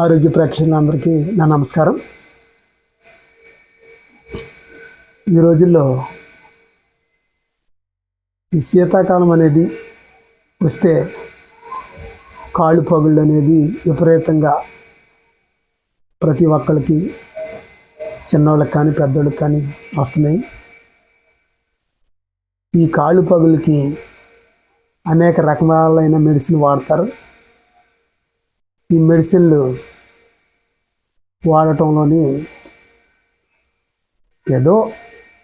ఆరోగ్య ప్రేక్షకులందరికీ నా నమస్కారం. ఈ రోజుల్లో ఈ శీతాకాలం అనేది వస్తే కాళ్ళు పగుళ్ళు అనేది విపరీతంగా ప్రతి ఒక్కరికి, చిన్నవాళ్ళకి కానీ పెద్దవాళ్ళకి కానీ వస్తున్నాయి. ఈ కాళ్ళు పగులకి అనేక రకాలైన మెడిసిన్ వాడతారు. ఈ మెడిసిన్లు వాడటంలోని ఏదో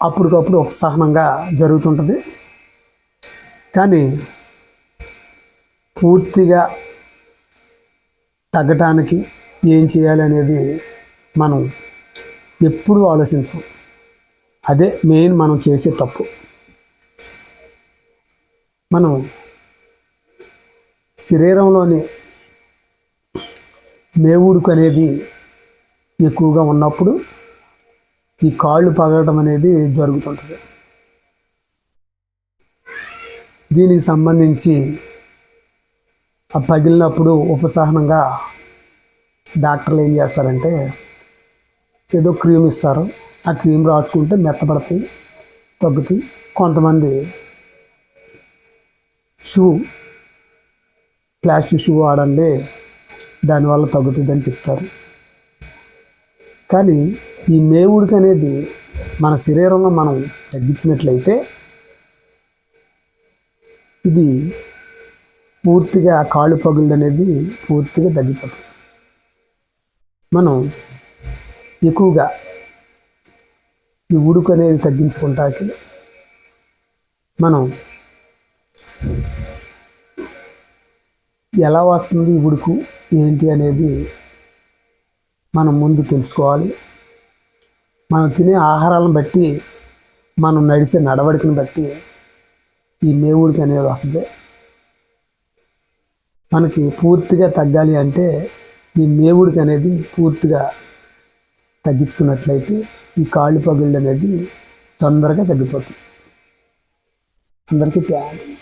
అప్పటికప్పుడు ఉపశమనంగా జరుగుతుంటుంది. కానీ పూర్తిగా తగ్గటానికి ఏం చేయాలి అనేది మనం ఎప్పుడూ ఆలోచించం. అదే మెయిన్ మనం చేసే తప్పు. మనం శరీరంలోని మేవుడుకు అనేది ఎక్కువగా ఉన్నప్పుడు ఈ కాళ్ళు పగలడం అనేది జరుగుతుంటుంది. దీనికి సంబంధించి ఆ పగిలినప్పుడు ఉపశమనంగా డాక్టర్లు ఏం చేస్తారంటే ఏదో క్రీమ్ ఇస్తారు. ఆ క్రీమ్ రాసుకుంటే మెత్తపడతాయి, తగ్గుతాయి. కొంతమంది ప్లాస్టిక్ షూ వాడండి, దానివల్ల తగ్గుతుందని చెప్తారు. కానీ ఈ మేవుడికి అనేది మన శరీరంలో మనం తగ్గించినట్లయితే ఇది పూర్తిగా కాళ్ళు పగుళ్ళు అనేది పూర్తిగా తగ్గిపోతుంది. మనం ఎక్కువగా ఈ ఉడుకు అనేది తగ్గించుకుంటాకి మనం ఎలా వస్తుంది ఈ ఉడుకు ఏంటి అనేది మనం ముందు తెలుసుకోవాలి. మనం తినే ఆహారాలను బట్టి, మనం నడిచే నడవడికను బట్టి ఈ మేవుడికి అనేది వస్తుంది. మనకి పూర్తిగా తగ్గాలి అంటే ఈ మేవుడికి అనేది పూర్తిగా తగ్గించుకున్నట్లయితే ఈ కాళ్ళు పగుళ్ళు అనేది తొందరగా తగ్గిపోతుంది. అందరికీ థ్యాంక్స్.